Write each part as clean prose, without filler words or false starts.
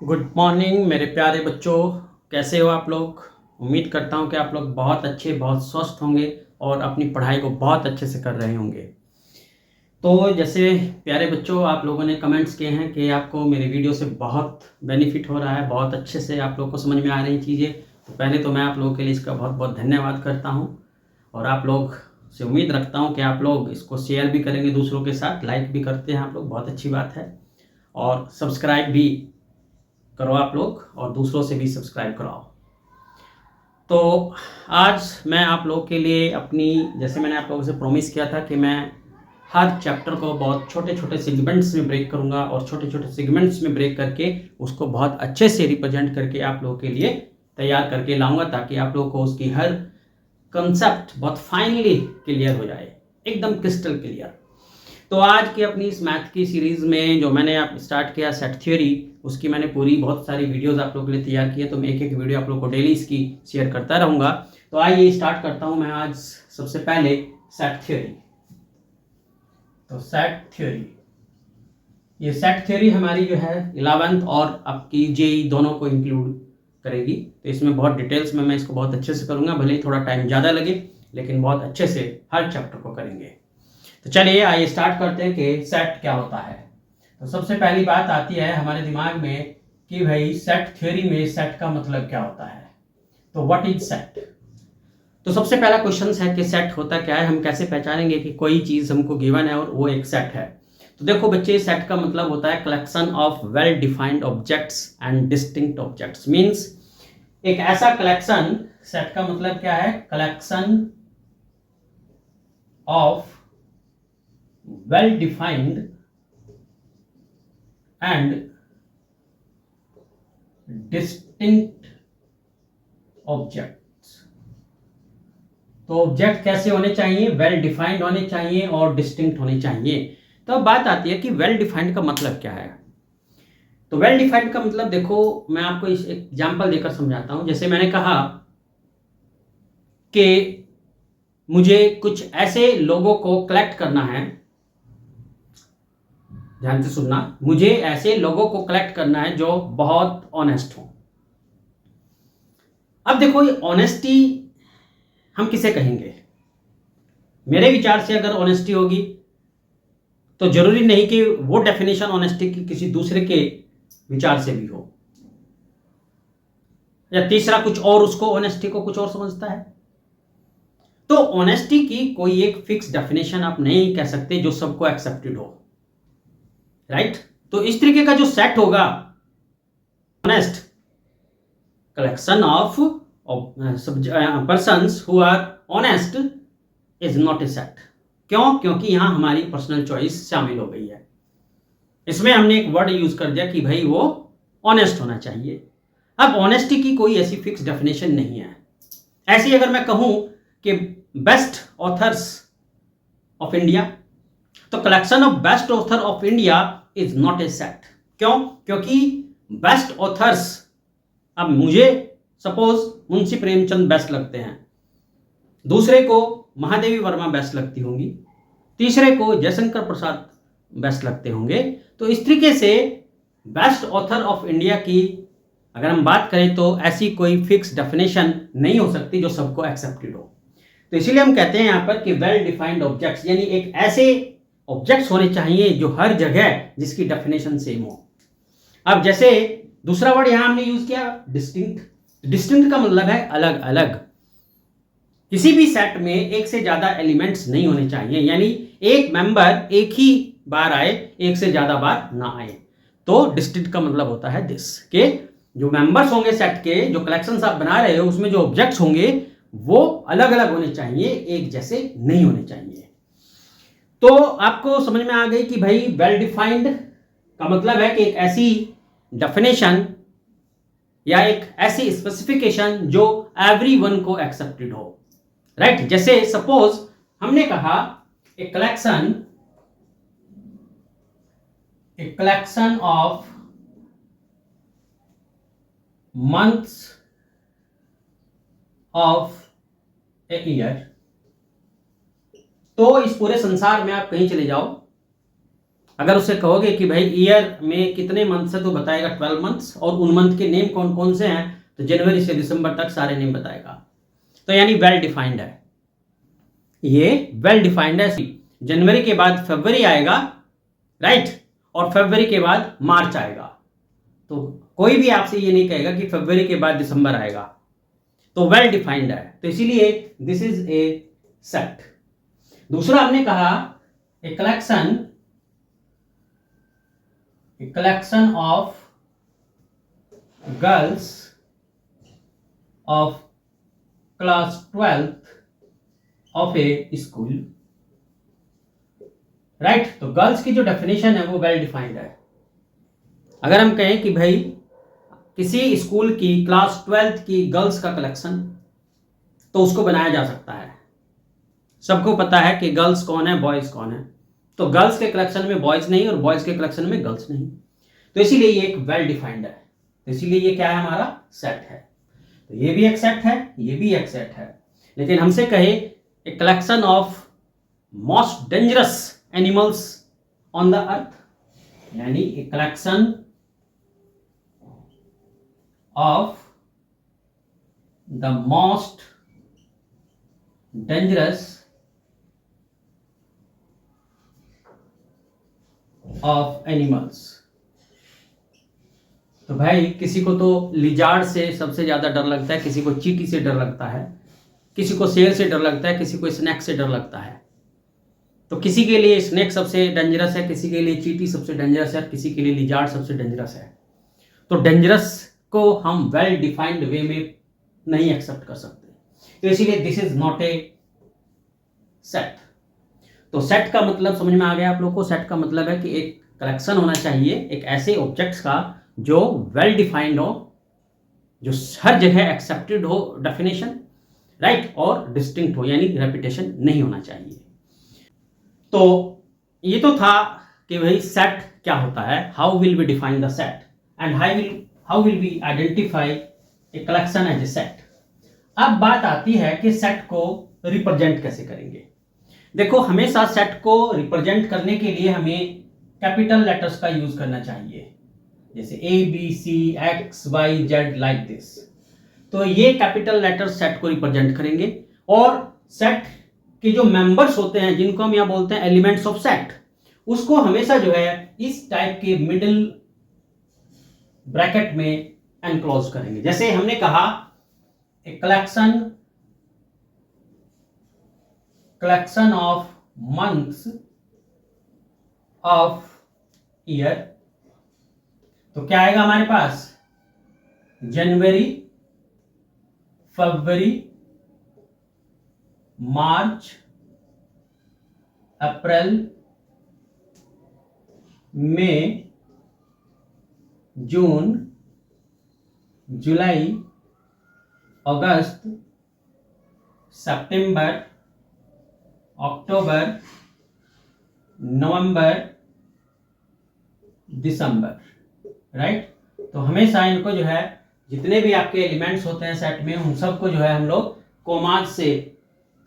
Good morning मेरे प्यारे बच्चों। कैसे हो आप लोग? उम्मीद करता हूँ कि आप लोग बहुत अच्छे बहुत स्वस्थ होंगे और अपनी पढ़ाई को बहुत अच्छे से कर रहे होंगे। तो जैसे प्यारे बच्चों, आप लोगों ने कमेंट्स किए हैं कि आपको मेरे वीडियो से बहुत बेनिफिट हो रहा है, बहुत अच्छे से आप लोग को समझ में आ रही चीज़ें। तो पहले तो मैं आप लोगों के लिए इसका बहुत बहुत धन्यवाद करता हूँ और आप लोग से उम्मीद रखता हूँ कि आप लोग इसको शेयर भी करेंगे दूसरों के साथ, लाइक भी करते हैं आप लोग, बहुत अच्छी बात है। और सब्सक्राइब भी करो आप लोग और दूसरों से भी सब्सक्राइब कराओ। तो आज मैं आप लोगों के लिए अपनी, जैसे मैंने आप लोगों से प्रॉमिस किया था कि मैं हर चैप्टर को बहुत छोटे छोटे सेगमेंट्स में ब्रेक करूंगा और छोटे छोटे सेगमेंट्स में ब्रेक करके उसको बहुत अच्छे से रिप्रेजेंट करके आप लोगों के लिए तैयार करके लाऊंगा, ताकि आप लोगों को उसकी हर कंसेप्ट बहुत फाइनली क्लियर हो जाए, एकदम क्रिस्टल क्लियर। तो आज की अपनी इस मैथ की सीरीज़ में जो मैंने आप स्टार्ट किया सेट थ्योरी, उसकी मैंने पूरी बहुत सारी वीडियोस आप लोगों के लिए तैयार की है। तो मैं एक एक वीडियो आप लोगों को डेली इसकी शेयर करता रहूँगा। तो आइए स्टार्ट करता हूँ मैं आज सबसे पहले सेट थ्योरी। तो सेट थ्योरी, ये सेट थ्योरी हमारी जो है 11th और आपकी जेई दोनों को इंक्लूड करेगी। तो इसमें बहुत डिटेल्स में मैं इसको बहुत अच्छे से करूँगा, भले ही थोड़ा टाइम ज़्यादा लगे लेकिन बहुत अच्छे से हर चैप्टर को करेंगे। तो चलिए आइए स्टार्ट करते हैं कि सेट क्या होता है। तो सबसे पहली बात आती है हमारे दिमाग में कि भाई सेट थ्योरी में सेट का मतलब क्या होता है। तो व्हाट इज सेट? तो सबसे पहला क्वेश्चन है कि सेट होता क्या है, हम कैसे पहचानेंगे कि कोई चीज हमको गिवन है और वो एक सेट है। तो देखो बच्चे, सेट का मतलब होता है collection of well defined objects and distinct objects. Means एक ऐसा कलेक्शन, सेट का मतलब क्या है, collection of well defined and distinct objects। तो ऑब्जेक्ट कैसे होने चाहिए, वेल डिफाइंड होने चाहिए और डिस्टिंक्ट होने चाहिए। तो अब बात आती है कि वेल डिफाइंड का मतलब क्या है। तो वेल डिफाइंड का मतलब देखो, मैं आपको इस एग्जांपल देकर समझाता हूं। जैसे मैंने कहा कि मुझे कुछ ऐसे लोगों को कलेक्ट करना है, ध्यान से सुनना, मुझे ऐसे लोगों को कलेक्ट करना है जो बहुत ऑनेस्ट हो। अब देखो ये ऑनेस्टी हम किसे कहेंगे? मेरे विचार से अगर ऑनेस्टी होगी तो जरूरी नहीं कि वो डेफिनेशन ऑनेस्टी की किसी दूसरे के विचार से भी हो, या तीसरा कुछ और उसको ऑनेस्टी को कुछ और समझता है। तो ऑनेस्टी की कोई एक फिक्स डेफिनेशन आप नहीं कह सकते जो सबको एक्सेप्टेड हो, राइट? तो इस तरीके का जो सेट होगा, honest collection of persons who are honest is not a set. क्यों? क्योंकि यहां हमारी पर्सनल चॉइस शामिल हो गई है। इसमें हमने एक वर्ड यूज कर दिया कि भाई वो ऑनेस्ट होना चाहिए। अब ऑनेस्टी की कोई ऐसी फिक्स डेफिनेशन नहीं है। ऐसी अगर मैं कहूं कि बेस्ट ऑथर्स ऑफ इंडिया, तो collection of best author of India is not a set. क्यों? क्योंकि बेस्ट ऑथर्स, अब मुझे सपोज मुंशी प्रेमचंद बेस्ट लगते हैं, दूसरे को महादेवी वर्मा बेस्ट लगती होंगी, तीसरे को जयशंकर प्रसाद बेस्ट लगते होंगे। तो इस तरीके से बेस्ट ऑथर ऑफ इंडिया की अगर हम बात करें तो ऐसी कोई फिक्स डेफिनेशन नहीं हो सकती जो सबको एक्सेप्टेड हो। तो इसीलिए हम कहते हैं यहां पर कि वेल डिफाइंड ऑब्जेक्ट्स, यानी एक ऐसे ऑब्जेक्ट्स होने चाहिए जो हर जगह जिसकी डेफिनेशन सेम हो। अब जैसे दूसरा वर्ड यहां हमने यूज किया डिस्टिंक्ट। डिस्टिंक्ट का मतलब है अलग अलग। किसी भी सेट में एक से ज्यादा एलिमेंट्स नहीं होने चाहिए, यानी एक मेंबर एक ही बार आए, एक से ज्यादा बार ना आए। तो डिस्टिंक्ट का मतलब होता है दिस, के जो मेंबर्स होंगे सेट के, जो कलेक्शंस आप बना रहे हो उसमें जो ऑब्जेक्ट्स होंगे वो अलग अलग होने चाहिए, एक जैसे नहीं होने चाहिए। तो आपको समझ में आ गई कि भाई वेल डिफाइंड का मतलब है कि एक ऐसी डेफिनेशन या एक ऐसी स्पेसिफिकेशन जो एवरीवन को एक्सेप्टेड हो, राइट? जैसे सपोज हमने कहा a collection of months of a year. तो इस पूरे संसार में आप कहीं चले जाओ, अगर उससे कहोगे कि भाई ईयर में कितने मंथ्स है तो बताएगा 12 मंथ्स, और उन मंथ के नेम कौन कौन से हैं तो जनवरी से दिसंबर तक सारे नेम बताएगा। तो यानी वेल डिफाइंड है, ये वेल डिफाइंड है। जनवरी के बाद फरवरी आएगा, राइट, और फरवरी के बाद मार्च आएगा। तो कोई भी आपसे ये नहीं कहेगा कि फरवरी के बाद दिसंबर आएगा। तो वेल डिफाइंड है, तो इसीलिए दिस इज ए सेट। दूसरा हमने कहा a collection of girls of class 12th of a school, right. तो गर्ल्स की जो डेफिनेशन है वो वेल डिफाइंड है। अगर हम कहें कि भाई किसी स्कूल की क्लास 12th की गर्ल्स का कलेक्शन, तो उसको बनाया जा सकता है। सबको पता है कि गर्ल्स कौन है, बॉयज कौन है, तो गर्ल्स के कलेक्शन में बॉयज नहीं और बॉयज के कलेक्शन में गर्ल्स नहीं, तो इसीलिए ये एक वेल डिफाइंड है। तो इसीलिए ये क्या है, हमारा सेट है। तो ये भी एक सेट है, ये भी एक सेट है। लेकिन हमसे कहे a collection of most dangerous animals on the earth, यानी a collection of the most dangerous of animals। तो भाई किसी को तो लिजार्ड से सबसे ज्यादा डर लगता है, किसी को चींटी से डर लगता है, किसी को शेर से डर लगता है, किसी को स्नेक से डर लगता है। तो किसी के लिए स्नेक सबसे डेंजरस है, किसी के लिए चींटी सबसे डेंजरस है, किसी के लिए लिजार्ड सबसे डेंजरस है। तो डेंजरस को हम वेल डिफाइंड वे में नहीं एक्सेप्ट कर सकते, तो इसीलिए this is not a set. तो सेट का मतलब समझ में आ गया आप लोगों को। सेट का मतलब है कि एक कलेक्शन होना चाहिए एक ऐसे ऑब्जेक्ट्स का जो वेल डिफाइंड हो, जो हर जगह एक्सेप्टेड हो डेफिनेशन, राइट, और डिस्टिंक्ट हो, यानी रेपिटेशन नहीं होना चाहिए। तो ये तो था कि भाई सेट क्या होता है, how will we define the set and how will we identify a collection as a set. अब बात आती है कि सेट को रिप्रेजेंट कैसे करेंगे। देखो, हमेशा सेट को रिप्रेजेंट करने के लिए हमें कैपिटल लेटर्स का यूज करना चाहिए, जैसे ABCXYZ लाइक दिस। तो ये कैपिटल लेटर्स सेट को रिप्रेजेंट करेंगे, और सेट के जो मेंबर्स होते हैं, जिनको हम यहाँ बोलते हैं एलिमेंट्स ऑफ सेट, उसको हमेशा जो है इस टाइप के मिडिल ब्रैकेट में एनक्लोज करेंगे। जैसे हमने कहा a collection of months of year, तो क्या आएगा हमारे पास, जनवरी, फरवरी, मार्च, अप्रैल, मई, जून, जुलाई, अगस्त, सितंबर, अक्टूबर, नवंबर, दिसंबर, राइट। तो हमेशा इनको जो है, जितने भी आपके एलिमेंट्स होते हैं सेट में, उन सबको जो है हम लोग कोमाज से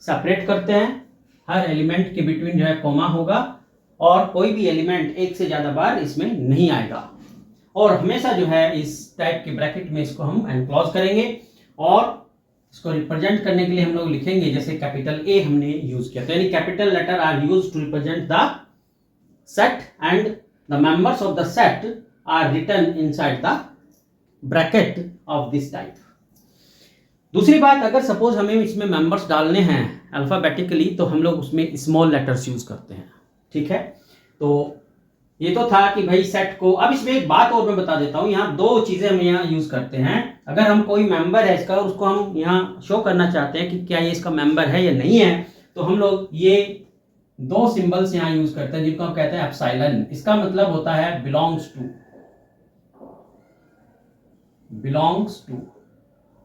सेपरेट करते हैं। हर एलिमेंट के बिटवीन जो है कोमा होगा, और कोई भी एलिमेंट एक से ज्यादा बार इसमें नहीं आएगा, और हमेशा जो है इस टाइप के ब्रैकेट में इसको हम एनक्लोज करेंगे। और इसको रिप्रेजेंट करने के लिए हम लोग लिखेंगे, जैसे कैपिटल ए हमने यूज किया, तो यानी capital letter are used to represent the set and the members of the set are written inside the bracket of this type. दूसरी बात, अगर सपोज हमें इसमें मेंबर्स डालने हैं अल्फाबेटिकली, तो हम लोग उसमें स्मॉल लेटर्स यूज करते हैं, ठीक है। तो ये तो था कि भाई सेट को, अब इसमें एक बात और मैं बता देता हूं, यहाँ दो चीजें हम यहाँ यूज करते हैं। अगर हम कोई मेंबर है इसका, उसको हम यहाँ शो करना चाहते हैं कि क्या ये इसका मेंबर है या नहीं है, तो हम लोग ये दो सिंबल्स यहाँ यूज करते हैं, जिनको हम कहते हैं एप्सिलॉन। इसका मतलब होता है बिलोंग्स टू,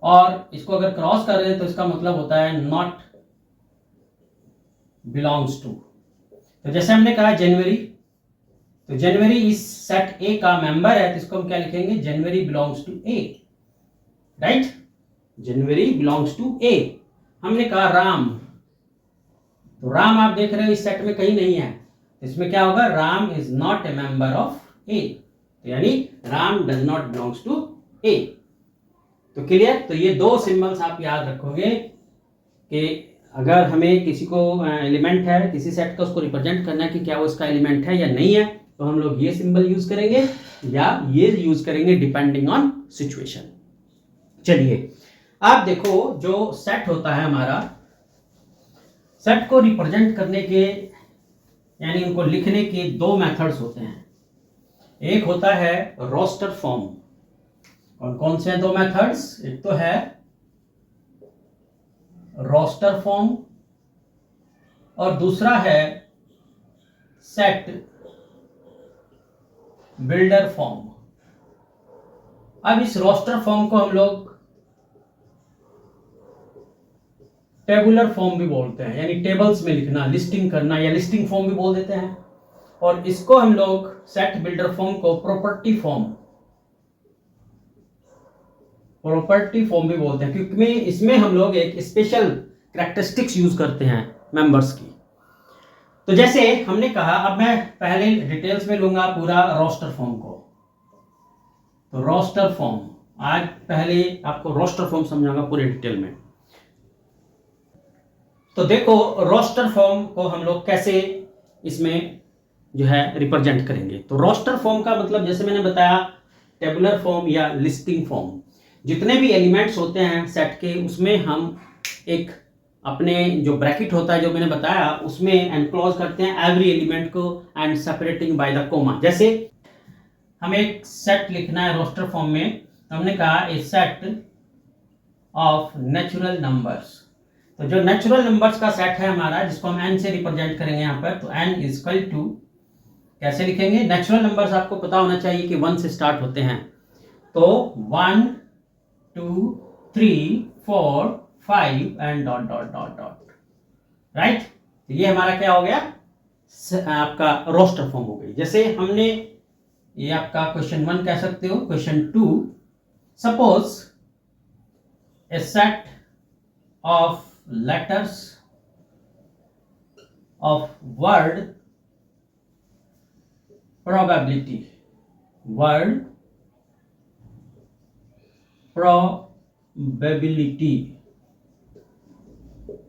और इसको अगर क्रॉस कर रहे हैं तो इसका मतलब होता है नॉट बिलोंग्स टू। तो जैसे हमने कहा जनवरी, तो जनवरी इस सेट ए का मेंबर है, तो इसको हम क्या लिखेंगे, January belongs to A, right, January belongs to A. हमने कहा राम, तो राम आप देख रहे हो इस सेट में कहीं नहीं है, इसमें क्या होगा, Ram is not a member of A, तो यानी Ram does not belongs to A. तो क्लियर। तो ये दो सिंबल्स आप याद रखोगे कि अगर हमें किसी को एलिमेंट है किसी सेट का, उसको रिप्रेजेंट करना है कि क्या वो इसका एलिमेंट है या नहीं है, तो हम लोग ये सिंबल यूज करेंगे या ये यूज करेंगे डिपेंडिंग ऑन सिचुएशन। चलिए आप देखो, जो सेट होता है हमारा, सेट को रिप्रेजेंट करने के यानी उनको लिखने के दो मेथड्स होते हैं। एक होता है रोस्टर फॉर्म। कौन कौन से हैं दो मेथड्स? एक तो है रोस्टर फॉर्म और दूसरा है सेट बिल्डर फॉर्म। अब इस रोस्टर फॉर्म को हम लोग टेबुलर फॉर्म भी बोलते हैं, यानी टेबल्स में लिखना, लिस्टिंग करना, या लिस्टिंग फॉर्म भी बोल देते हैं। और इसको हम लोग सेट बिल्डर फॉर्म को प्रॉपर्टी फॉर्म भी बोलते हैं, क्योंकि इसमें हम लोग एक स्पेशल कैरेक्टरिस्टिक्स यूज करते हैं मेंबर्स की। तो जैसे हमने कहा, अब मैं पहले डिटेल्स में लूंगा पूरा रोस्टर फॉर्म को। तो रोस्टर फॉर्म, आज पहले आपको रोस्टर फॉर्म समझाऊंगा पूरे डिटेल में। तो देखो रोस्टर फॉर्म को हम लोग कैसे इसमें जो है रिप्रेजेंट करेंगे। तो रोस्टर फॉर्म का मतलब जैसे मैंने बताया टेबुलर फॉर्म या लिस्टिंग फॉर्म। जितने भी एलिमेंट्स होते हैं सेट के, उसमें हम एक अपने जो ब्रैकेट होता है जो मैंने बताया उसमें एनक्लोज करते हैं एवरी एलिमेंट को and separating by the comma. जैसे हमें एक सेट लिखना है रोस्टर फॉर्म में, तो हमने कहा ए सेट ऑफ नेचुरल नंबर्स। तो जो नेचुरल नंबर्स का सेट है हमारा, जिसको हम n से रिप्रेजेंट करेंगे यहाँ पर, तो n इज इक्वल टू, कैसे लिखेंगे? नेचुरल नंबर्स आपको पता होना चाहिए कि 1 से स्टार्ट होते हैं। तो 1 2 3 4 5 and dot dot dot dot, right. तो ये हमारा क्या हो गया, आपका रोस्टर फॉर्म हो गई। जैसे हमने ये आपका क्वेश्चन 1 कह सकते हो। Question 2, suppose A set of letters of word probability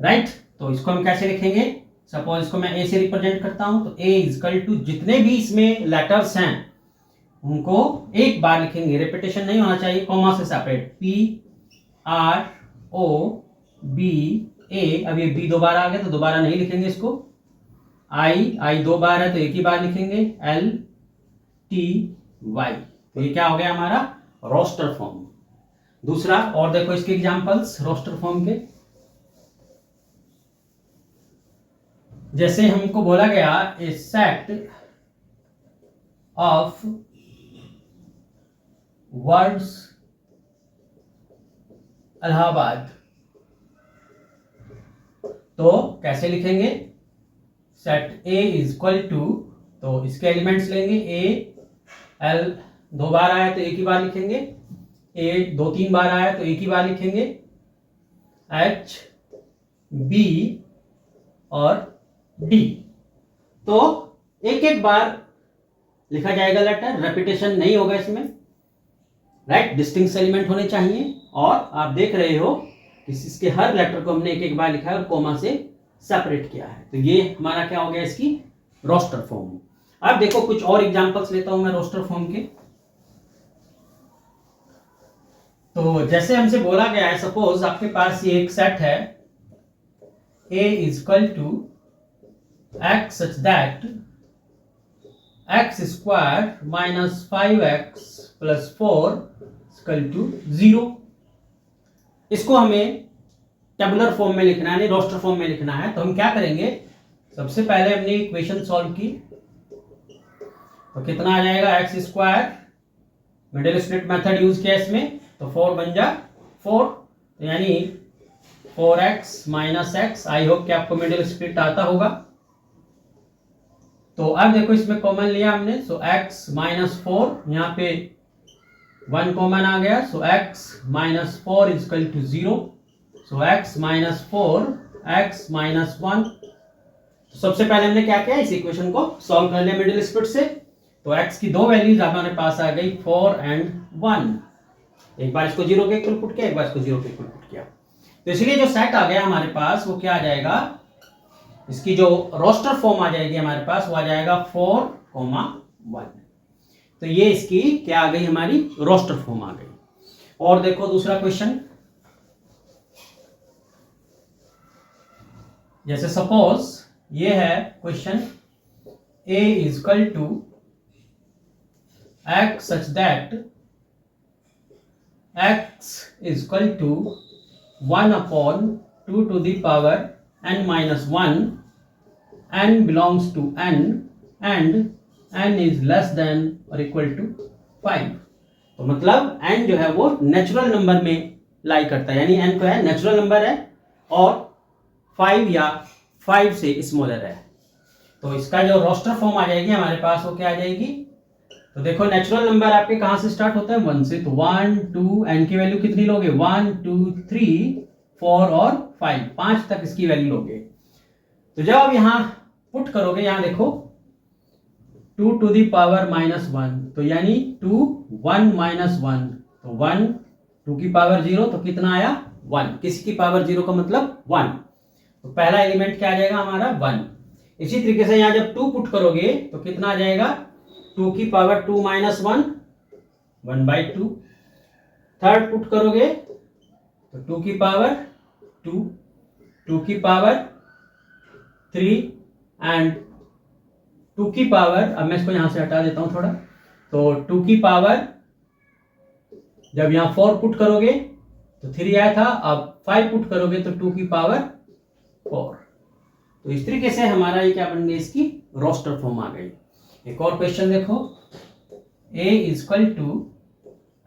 right. तो इसको हम कैसे लिखेंगे? सपोज इसको मैं ए से रिप्रेजेंट करता हूं, तो ए इक्वल टू जितने भी इसमें लेटर्स हैं उनको एक बार लिखेंगे, रेपिटेशन नहीं होना चाहिए, कॉमा से separate, P R O B A। अब ये B 2 बार आ गया तो दोबारा नहीं लिखेंगे इसको। I 2 बार है तो एक ही बार लिखेंगे, L T Y। तो ये क्या हो गया हमारा रोस्टर फॉर्म। दूसरा, और देखो इसके एग्जांपल्स रोस्टर फॉर्म के। जैसे हमको बोला गया a set of words Allahabad, तो कैसे लिखेंगे? Set A is equal to, तो इसके एलिमेंट्स लेंगे, A L 2 बार आया तो एक ही बार लिखेंगे, A 2-3 बार आया तो एक ही बार लिखेंगे, H B और D। तो एक एक बार लिखा जाएगा लेटर, रेपिटेशन नहीं होगा इसमें, राइट। डिस्टिंक्ट एलिमेंट होने चाहिए। और आप देख रहे हो कि इसके हर लेटर को हमने एक एक बार लिखा है और कोमा से सेपरेट किया है। तो ये हमारा क्या हो गया, इसकी रोस्टर फॉर्म। अब देखो कुछ और एग्जांपल्स लेता हूं मैं रोस्टर फॉर्म के। तो जैसे हमसे बोला गया है, सपोज आपके पास ये एक सेट है, A is equal to x such that x square minus 5x plus 4 equal to 0। इसको हमें टेबुलर फॉर्म में लिखना है, नहीं रोस्टर फॉर्म में लिखना है। तो हम क्या करेंगे, सबसे पहले हमने इक्वेशन सॉल्व की, तो कितना आ जाएगा, x square, middle split method use किया इसमें, तो 4 बन जा 4, तो यानी 4x minus x. I hope कि आपको मिडिल स्प्लिट आता होगा। तो अब देखो इसमें कॉमन लिया हमने, सो x माइनस 4, यहाँ पे 1 कॉमन आ गया, so x minus 4 is equal to 0। So x minus 4 x minus 1 तो सबसे पहले हमने क्या किया, इस इक्वेशन को सॉल्व कर लिया मिडिल स्पीड से। तो x की दो वैल्यूज हमारे पास आ गई 4 एंड 1। एक बार इसको 0 के इक्वल पुट किया, एक बार इसको 0 के इक्वल पुट किया। तो इसलिए जो सेट आ गया हमारे पास वो क्या आ जाएगा, इसकी जो रोस्टर फॉर्म आ जाएगी हमारे पास वो आ जाएगा 4, 1। तो ये इसकी क्या आ गई, हमारी रोस्टर फॉर्म आ गई। और देखो दूसरा क्वेश्चन, जैसे सपोज ये है question, a is equal to x such that x is equal to 1/2 to the power n minus 1, n belongs to n and n is less than or equal to 5। तो मतलब n जो है वो natural number में लाई करता है, यानी n को है नेचुरल नंबर है और 5 या 5 से स्मॉलर है। तो इसका जो रोस्टर फॉर्म आ जाएगी हमारे पास वो क्या आ जाएगी, तो देखो नेचुरल नंबर आपके कहां से स्टार्ट होता है, 1 से। तो 1 2, n की वैल्यू कितनी लोगे, 1 2 3 4 और 5 तक इसकी वैल्यू लोगे। तो जब आप यहां पुट करोगे, यहां देखो 2 to the power -1, तो यानी 2 1 -1, तो 1 2 की पावर 0, तो कितना आया 1। किसी की पावर 0 का मतलब 1। तो पहला एलिमेंट क्या आ जाएगा हमारा 1। इसी तरीके से यहां जब 2 पुट करोगे तो कितना आ जाएगा, 2 की पावर 2 -1, 1/2। थर्ड पुट करोगे तो 2 की पावर 2, 2 की पावर 3 एंड 2 की पावर, अब मैं इसको यहां से हटा देता हूं थोड़ा, तो 2 की पावर जब यहां 4 पुट करोगे तो 3 आया था, अब 5 पुट करोगे तो 2 की पावर 4। तो इस तरीके से हमारा ये क्या बन गई, इसकी रोस्टर फॉर्म आ गई। एक और क्वेश्चन देखो, a is equal to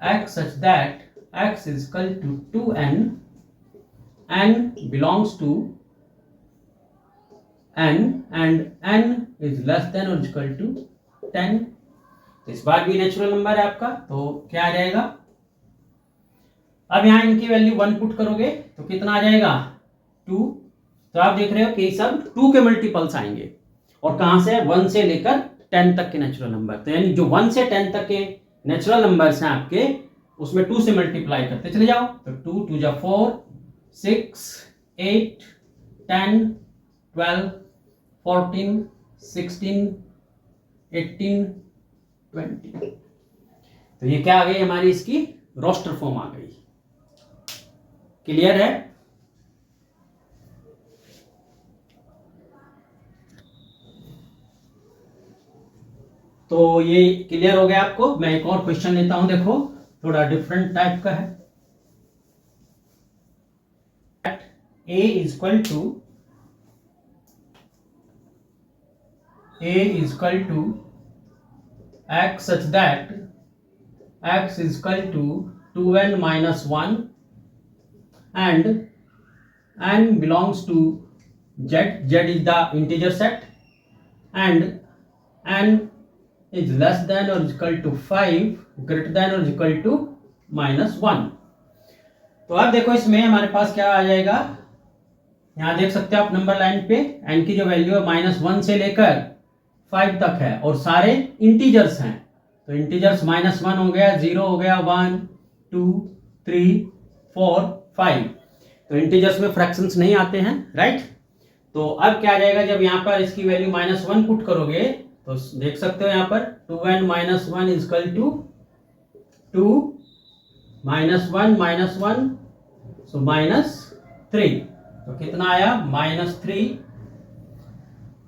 x such that x is equal to 2n, n belongs to n and n इज लेस देन और इक्वल टू 10। तो इस बार भी नेचुरल नंबर है आपका, तो क्या आ जाएगा, अब यहां इनकी वैल्यू 1 पुट करोगे तो कितना आ जाएगा 2। तो आप देख रहे हो कि सब 2 के मल्टीपल्स आएंगे, और कहां से, 1 से लेकर 10 तक के नेचुरल नंबर। तो यानी जो 1 से 10 तक के नेचुरल नंबर्स हैं आपके, उसमें 2 से मल्टीप्लाई करते चले जाओ। तो 2 2 जा 4, 6 8 10 12 14 16 18 20। तो ये क्या आ गई हमारी, इसकी रोस्टर फॉर्म आ गई। क्लियर है। तो ये क्लियर हो गया आपको। मैं एक और क्वेश्चन लेता हूं, देखो थोड़ा डिफरेंट टाइप का है। a is equal to x such that x is equal to 2n minus 1 and n belongs to z is the integer set and n is less than or equal to 5, greater than or equal to -1। तो अब देखो इसमें हमारे पास क्या आ जाएगा, यहां देख सकते हो आप नंबर लाइन पे n की जो वैल्यू है -1 से लेकर 5 तक है और सारे इंटीजर्स हैं। तो इंटीजर्स -1 हो गया, 0 हो गया, 1 2 3 4 5। तो इंटीजर्स में फ्रैक्शंस नहीं आते हैं, राइट। तो अब क्या आ जाएगा, जब यहाँ पर इसकी वैल्यू -1 पुट करोगे तो देख सकते हो यहाँ पर 2n - 1 इज इक्वल टू 2 -1 -1 सो -3। तो कितना आया, -3।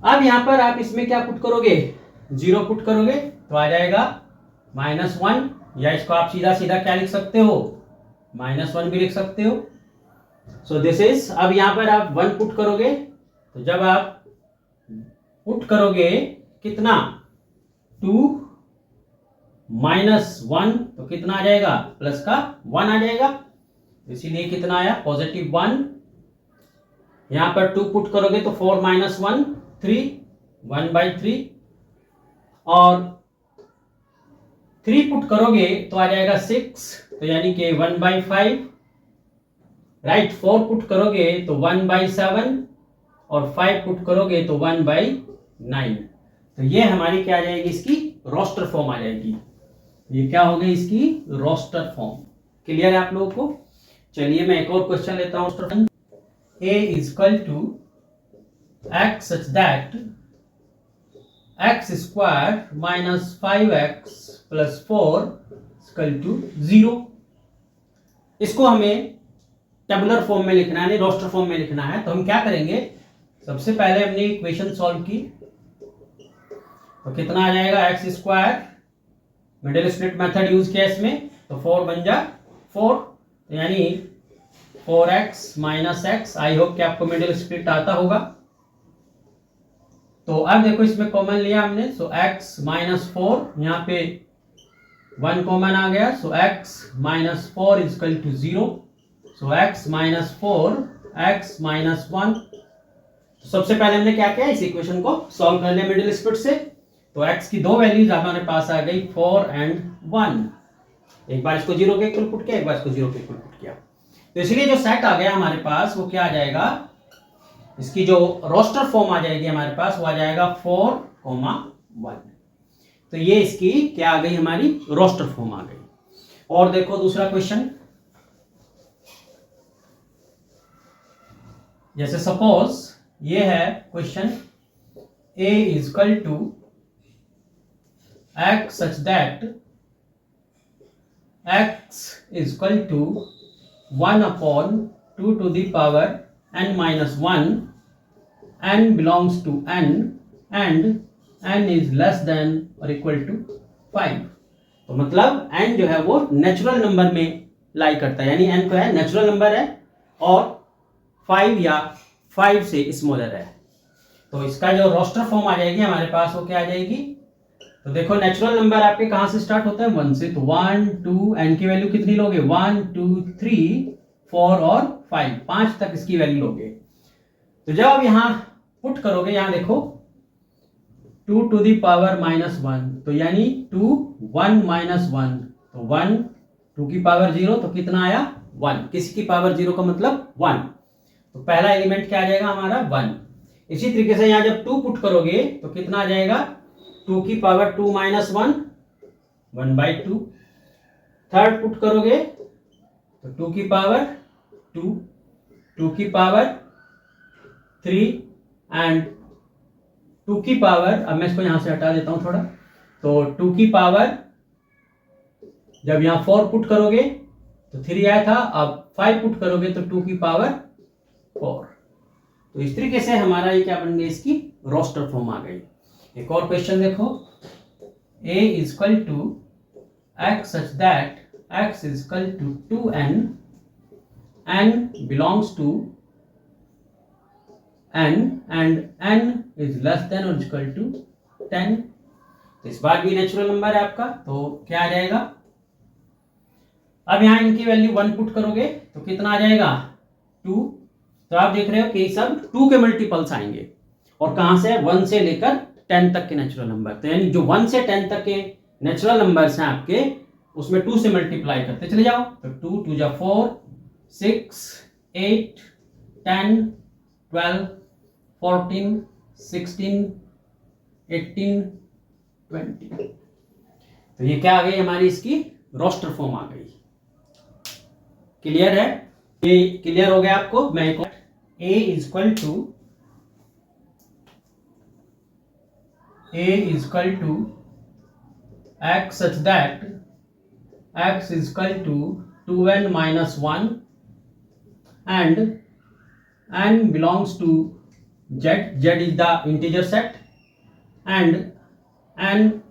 अब यहां पर आप इसमें क्या पुट करोगे, 0 पुट करोगे तो आ जाएगा -1, या इसको आप सीधा सीधा क्या लिख सकते हो, -1 भी लिख सकते हो। सो दिस इज, अब यहां पर आप 1 पुट करोगे, तो जब आप पुट करोगे कितना, 2 -1, तो कितना आ जाएगा, प्लस का 1 आ जाएगा, इसीलिए कितना आया, +1। यहां पर 2 पुट करोगे तो 4 - 1 3, 1/3, और 3 पुट करोगे तो आ जाएगा 6, तो यानी कि 1/5, राइट। 4 पुट करोगे तो 1/7, और 5 पुट करोगे तो 1/9। तो ये हमारी क्या आ जाएगी, इसकी रोस्टर फॉर्म आ जाएगी। ये क्या हो गई, इसकी रोस्टर फॉर्म। क्लियर है आप लोगों को? चलिए मैं एक और क्वेश्चन लेता हूँ। a is equal to x such that x square minus 5x plus 4 is equal to 0। इसको हमें टेबुलर फॉर्म में लिखना है, रोस्टर फॉर्म में लिखना है। तो हम क्या करेंगे, सबसे पहले हमने इक्वेशन सॉल्व की, तो कितना आ जाएगा, x square, middle split method use किया इसमें, तो 4 बन जा 4, यानी 4x minus x. I hope कि आपको मिडिल स्प्लिट आता होगा। तो अब देखो इसमें कॉमन लिया हमने, सो x माइनस 4, यहाँ पे 1 कॉमन आ गया, so x minus 4 is equal to 0। So x minus 4, x minus 1। तो सबसे पहले हमने क्या किया, इस इक्वेशन को सॉल्व कर लिया मिडिल स्प्लिट से। तो x की दो वैल्यूज हमारे पास आ गई, 4 एंड 1। एक बार इसको 0 के इक्वल पुट किया, एक बार इसको 0 के इक्वल पुट किया। तो इसलिए जो सेट आ गया हमारे पास वो क्या आ जाएगा, इसकी जो रोस्टर फॉर्म आ जाएगी हमारे पास, वो आ जाएगा 4,1। तो ये इसकी क्या आ गई, हमारी रोस्टर फॉर्म आ गई। और देखो दूसरा क्वेश्चन, जैसे सपोज ये है question, a is equal to x such that x is equal to 1/2 to the power n minus 1, n belongs to n and n is less than or equal to 5। तो मतलब n जो है वो natural number में लाई करता है, यानी n को है नेचुरल नंबर है और 5 या 5 से स्मॉलर है। तो इसका जो रोस्टर फॉर्म आ जाएगी हमारे पास, वो क्या आ जाएगी, तो देखो नेचुरल नंबर आपके कहां से स्टार्ट होता है, 1 से। तो 1 2, n की वैल्यू कितनी लोगे, 1 2 3 4 और 5 तक इसकी वैल्यू लोगे। तो जब आप यहां पुट करोगे, यहां देखो 2 to the power -1, तो यानी 2 1 minus 1, तो 1 2 की पावर 0, तो कितना आया 1। किसी की पावर 0 का मतलब 1। तो पहला एलिमेंट क्या आ जाएगा हमारा 1। इसी तरीके से यहां जब 2 पुट करोगे तो कितना आ जाएगा, 2 की पावर 2 minus 1, 1/2। थर्ड पुट करोगे तो 2 की पावर 2, 2 की पावर 3 एंड 2 की पावर, अब मैं इसको यहां से हटा देता हूं थोड़ा, तो 2 की पावर जब यहां 4 पुट करोगे तो 3 आया था, अब 5 पुट करोगे तो 2 की पावर 4। तो इस तरीके से हमारा ये क्या बन गई, इसकी रोस्टर फॉर्म आ गई। एक और क्वेश्चन देखो, a is equal to x such that x is equal to 2n, n belongs to n and n is less than or equal to 10। तो इस बार भी नेचुरल नंबर है आपका, तो क्या आ जाएगा, अब यहां इनकी वैल्यू 1 पुट करोगे तो कितना आ जाएगा 2। तो आप देख रहे हो कि सब 2 के मल्टीपल्स आएंगे, और कहां से, 1 से लेकर 10 तक के नेचुरल नंबर। तो यानी जो 1 से 10 तक के नेचुरल नंबर्स हैं आपके, उसमें 2 से मल्टीप्लाई करते चले जाओ। तो 2 2 जा 4, 6 8 10 12 14 16 18 20। तो ये क्या आ गई हमारी, इसकी रोस्टर फॉर्म आ गई। क्लियर है, ये क्लियर हो गया आपको। मैं एक a is equal to x such that x is equal to 2n minus 1 and n belongs to z is the integer set and n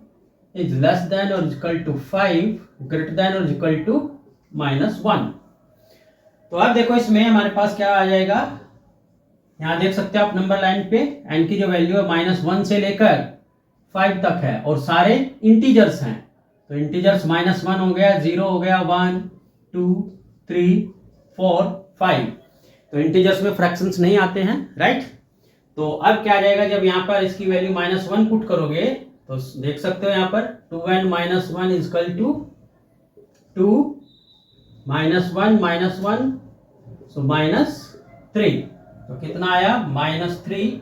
is less than or equal to 5, greater than or equal to -1। तो अब देखो इसमें हमारे पास क्या आ जाएगा, यहां देख सकते हो आप नंबर लाइन पे n की जो वैल्यू है -1 से लेकर 5 तक है, और सारे इंटीजर्स हैं। तो इंटीजर्स -1 हो गया, 0 हो गया, 1 2 3 4 5। तो इंटीजर्स में फ्रैक्शंस नहीं आते हैं, राइट। तो अब क्या आ जाएगा, जब यहाँ पर इसकी वैल्यू -1 पुट करोगे तो देख सकते हो यहाँ पर 2n minus 1 is equal to 2 -1 -1, so -3। तो कितना आया -3।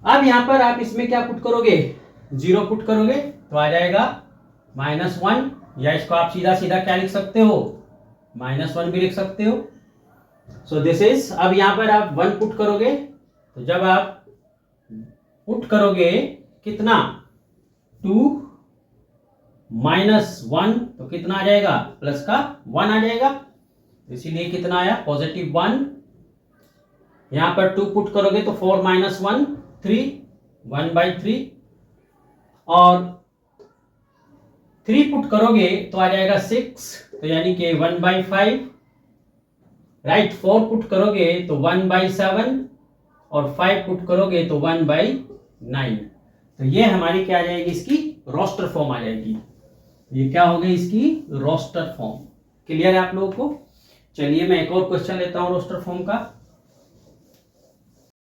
अब यहां पर आप इसमें क्या पुट करोगे, 0 पुट करोगे तो आ जाएगा -1, या इसको आप सीधा सीधा क्या लिख सकते हो, -1 भी लिख सकते हो। सो दिस इज, अब यहां पर आप 1 पुट करोगे, तो जब आप पुट करोगे कितना 2 -1 तो कितना आ जाएगा, प्लस का 1 आ जाएगा, इसीलिए कितना आया +1। यहां पर 2 पुट करोगे तो 4 - 1 3, 1/3, और 3 पुट करोगे तो आ जाएगा 6, तो यानी कि 1/5, राइट। 4 पुट करोगे तो 1/7, और 5 पुट करोगे तो 1/9। तो ये हमारी क्या आ जाएगी, इसकी रोस्टर फॉर्म आ जाएगी। ये क्या हो गई, इसकी रोस्टर फॉर्म। क्लियर है आप लोगों को? चलिए मैं एक और क्वेश्चन लेता हूं रोस्टर फॉर्म का।